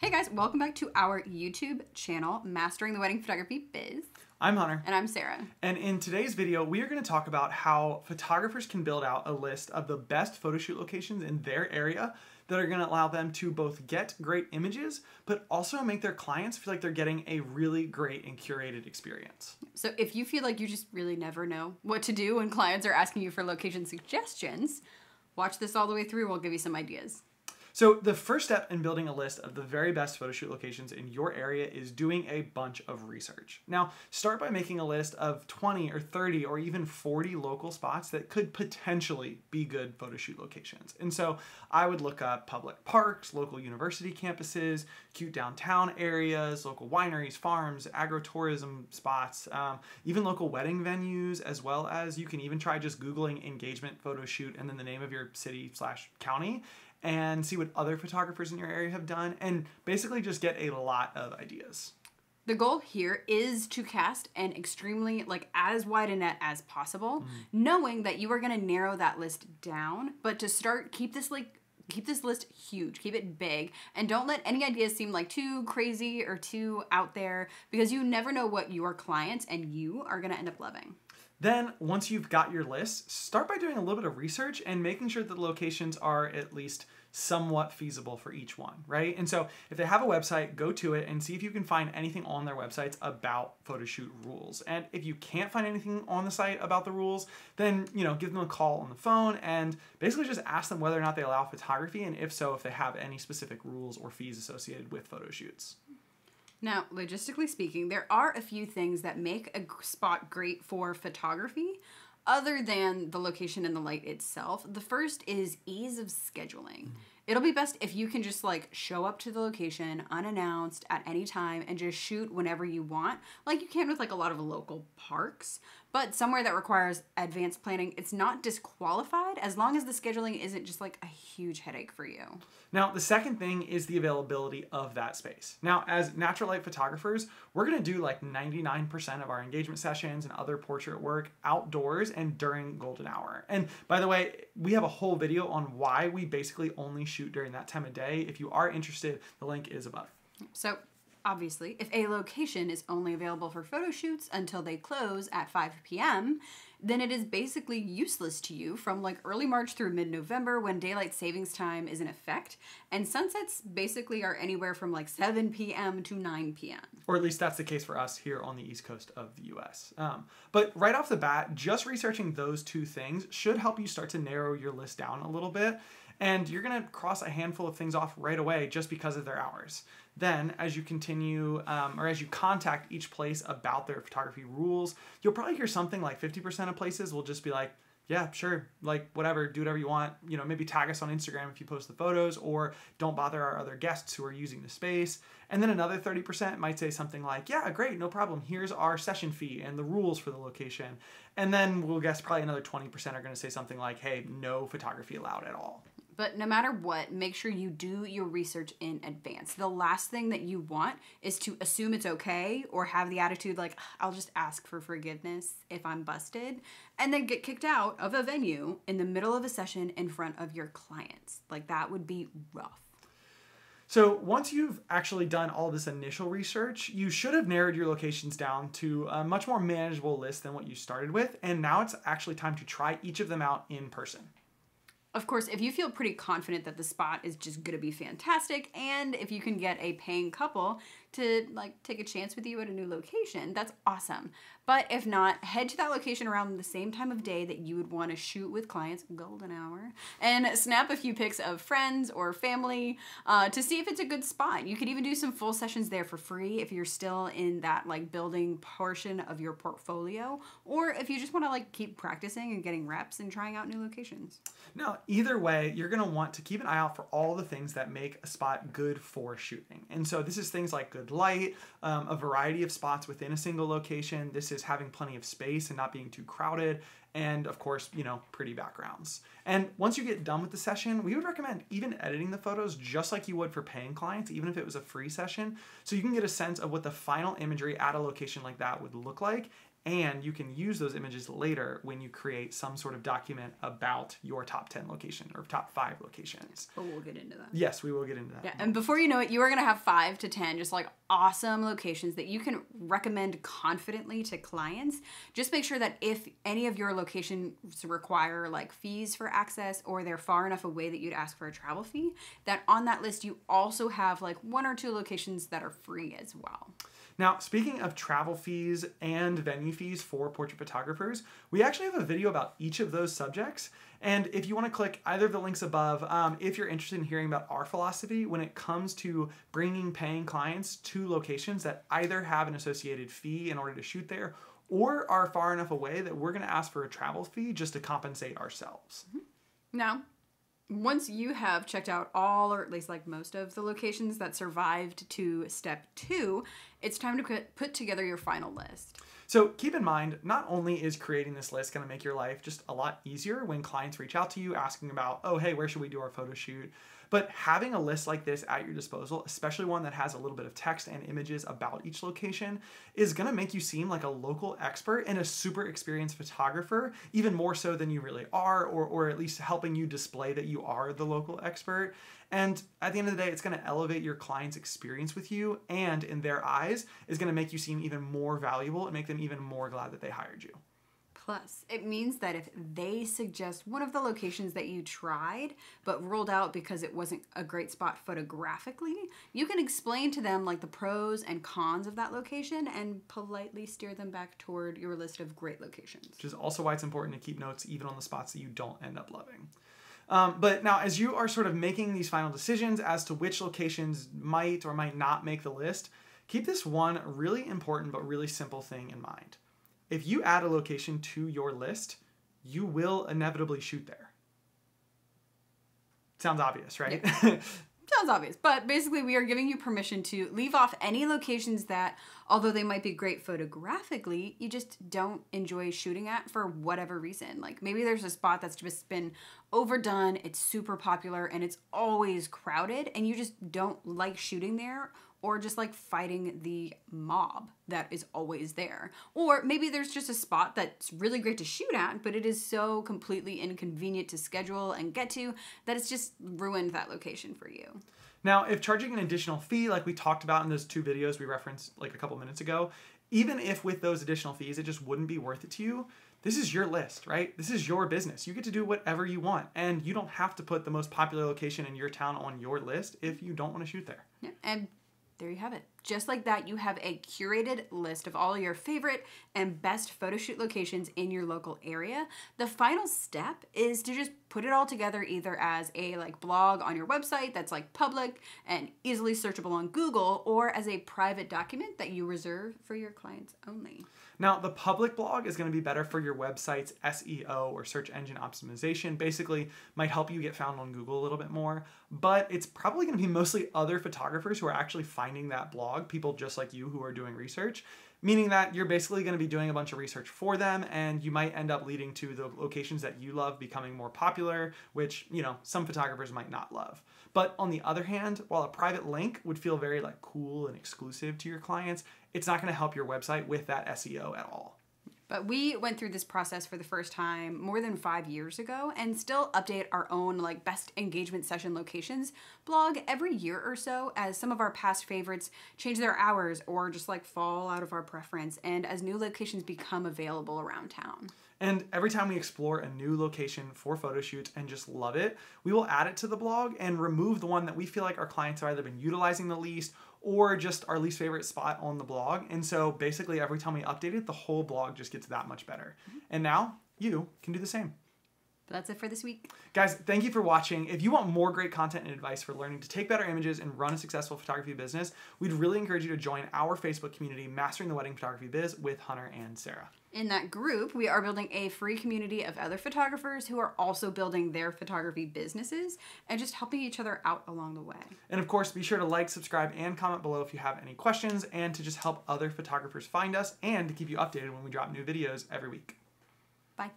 Hey guys, welcome back to our YouTube channel, Mastering the Wedding Photography Biz. I'm Hunter. And I'm Sarah. And in today's video, we are going to talk about how photographers can build out a list of the best photo shoot locations in their area that are going to allow them to both get great images, but also make their clients feel like they're getting a really great and curated experience. So if you feel like you just really never know what to do when clients are asking you for location suggestions, watch this all the way through. We'll give you some ideas. So the first step in building a list of the very best photo shoot locations in your area is doing a bunch of research. Now, start by making a list of 20 or 30 or even 40 local spots that could potentially be good photo shoot locations. And so I would look up public parks, local university campuses, cute downtown areas, local wineries, farms, agritourism spots, even local wedding venues, as well as you can even try just Googling engagement photo shoot and then the name of your city/county and see what other photographers in your area have done, and basically just get a lot of ideas. The goal here is to cast an extremely, as wide a net as possible, knowing that you are going to narrow that list down, but to start, keep this list huge, keep it big, and don't let any ideas seem like too crazy or too out there, because you never know what your clients and you are going to end up loving. Then, once you've got your list, start by doing a little bit of research and making sure that the locations are at least somewhat feasible for each one, right? And so if they have a website, go to it and see if you can find anything on their websites about photo shoot rules. And if you can't find anything on the site about the rules, then, give them a call on the phone and basically just ask them whether or not they allow photography, and if so, if they have any specific rules or fees associated with photo shoots. Now, logistically speaking, there are a few things that make a spot great for photography other than the location and the light itself. The first is ease of scheduling. It'll be best if you can just show up to the location unannounced at any time and just shoot whenever you want, like you can with a lot of local parks. But somewhere that requires advanced planning, it's not disqualified as long as the scheduling isn't just a huge headache for you. Now, the second thing is the availability of that space. Now, as natural light photographers, we're going to do 99% of our engagement sessions and other portrait work outdoors and during golden hour. And by the way, we have a whole video on why we basically only shoot during that time of day. If you are interested, the link is above. So, obviously, if a location is only available for photo shoots until they close at 5 p.m., then it is basically useless to you from early March through mid-November when daylight savings time is in effect, and sunsets basically are anywhere from 7 p.m. to 9 p.m. Or at least that's the case for us here on the East Coast of the US. But right off the bat, just researching those two things should help you start to narrow your list down a little bit. And you're going to cross a handful of things off right away just because of their hours. Then, as you continue, or as you contact each place about their photography rules, you'll probably hear something like 50% of places will just be like, yeah, sure, whatever, do whatever you want. Maybe tag us on Instagram if you post the photos, or don't bother our other guests who are using the space. And then another 30% might say something like, yeah, great, no problem. Here's our session fee and the rules for the location. And then we'll guess probably another 20% are going to say something like, hey, no photography allowed at all. But no matter what, make sure you do your research in advance. The last thing that you want is to assume it's okay or have the attitude I'll just ask for forgiveness if I'm busted, and then get kicked out of a venue in the middle of a session in front of your clients. That would be rough. So once you've actually done all this initial research, you should have narrowed your locations down to a much more manageable list than what you started with, and now it's actually time to try each of them out in person. Of course, if you feel pretty confident that the spot is just going to be fantastic, and if you can get a paying couple to take a chance with you at a new location, that's awesome. But if not, head to that location around the same time of day that you would want to shoot with clients, golden hour, and snap a few pics of friends or family to see if it's a good spot. You could even do some full sessions there for free if you're still in that building portion of your portfolio, or if you just want to keep practicing and getting reps and trying out new locations. Now, either way, you're going to want to keep an eye out for all the things that make a spot good for shooting. And so this is things like good light, a variety of spots within a single location. This is having plenty of space and not being too crowded. And of course, pretty backgrounds. And once you get done with the session, we would recommend even editing the photos just like you would for paying clients, even if it was a free session, so you can get a sense of what the final imagery at a location like that would look like. and you can use those images later when you create some sort of document about your top 10 location or top 5 locations. But we'll get into that. Yes, we will get into that. Yeah, and before you know it, you are going to have 5 to 10 just like awesome locations that you can recommend confidently to clients. Just make sure that if any of your locations require like fees for access or they're far enough away that you'd ask for a travel fee, that on that list you also have like 1 or 2 locations that are free as well. Now, speaking of travel fees and venue fees for portrait photographers, we actually have a video about each of those subjects. And if you want to click either of the links above, if you're interested in hearing about our philosophy when it comes to bringing paying clients to locations that either have an associated fee in order to shoot there or are far enough away that we're going to ask for a travel fee just to compensate ourselves. Now, once you have checked out all, or at least like most of the locations that survived to step 2, it's time to put together your final list. So keep in mind, not only is creating this list going to make your life just a lot easier when clients reach out to you asking about, oh, hey, where should we do our photo shoot? But having a list like this at your disposal, especially one that has a little bit of text and images about each location, is going to make you seem like a local expert and a super experienced photographer, even more so than you really are, or at least helping you display that you are the local expert. And at the end of the day, it's going to elevate your client's experience with you, and in their eyes, is going to make you seem even more valuable and make them even more glad that they hired you. Plus, it means that if they suggest one of the locations that you tried but ruled out because it wasn't a great spot photographically, you can explain to them like the pros and cons of that location and politely steer them back toward your list of great locations. Which is also why it's important to keep notes even on the spots that you don't end up loving. But now, as you are sort of making these final decisions as to which locations might or might not make the list, keep this one really important but really simple thing in mind. If you add a location to your list, you will inevitably shoot there. Sounds obvious, right? Yeah. Sounds obvious, but basically we are giving you permission to leave off any locations that, although they might be great photographically, you just don't enjoy shooting at for whatever reason. Like maybe there's a spot that's just been overdone, it's super popular, and it's always crowded, and you just don't like shooting there, or just like fighting the mob that is always there. Or maybe there's just a spot that's really great to shoot at, but it is so completely inconvenient to schedule and get to that it's just ruined that location for you. Now, if charging an additional fee like we talked about in those 2 videos we referenced like a couple minutes ago, even if with those additional fees it just wouldn't be worth it to you, this is your list, right? This is your business. You get to do whatever you want, and you don't have to put the most popular location in your town on your list if you don't want to shoot there. Yeah, and there you have it. Just like that, you have a curated list of all your favorite and best photo shoot locations in your local area. The final step is to just put it all together either as a like blog on your website that's like public and easily searchable on Google, or as a private document that you reserve for your clients only. Now, the public blog is going to be better for your website's SEO or search engine optimization. Basically, might help you get found on Google a little bit more, but it's probably going to be mostly other photographers who are actually finding that blog, people just like you who are doing research, meaning that you're basically going to be doing a bunch of research for them, and you might end up leading to the locations that you love becoming more popular, which, you know, some photographers might not love. But on the other hand, while a private link would feel very like cool and exclusive to your clients, it's not going to help your website with that SEO at all. But we went through this process for the first time more than 5 years ago and still update our own like best engagement session locations blog every year or so as some of our past favorites change their hours or just like fall out of our preference, and as new locations become available around town. And every time we explore a new location for photo shoots and just love it, we will add it to the blog and remove the one that we feel like our clients have either been utilizing the least or just our least favorite spot on the blog. And so basically every time we update it, the whole blog just gets that much better. And now you can do the same. But that's it for this week. Guys, thank you for watching. If you want more great content and advice for learning to take better images and run a successful photography business, we'd really encourage you to join our Facebook community, Mastering the Wedding Photography Biz, with Hunter and Sarah. In that group, we are building a free community of other photographers who are also building their photography businesses and just helping each other out along the way. And of course, be sure to like, subscribe, and comment below if you have any questions, and to just help other photographers find us and to keep you updated when we drop new videos every week. Bye.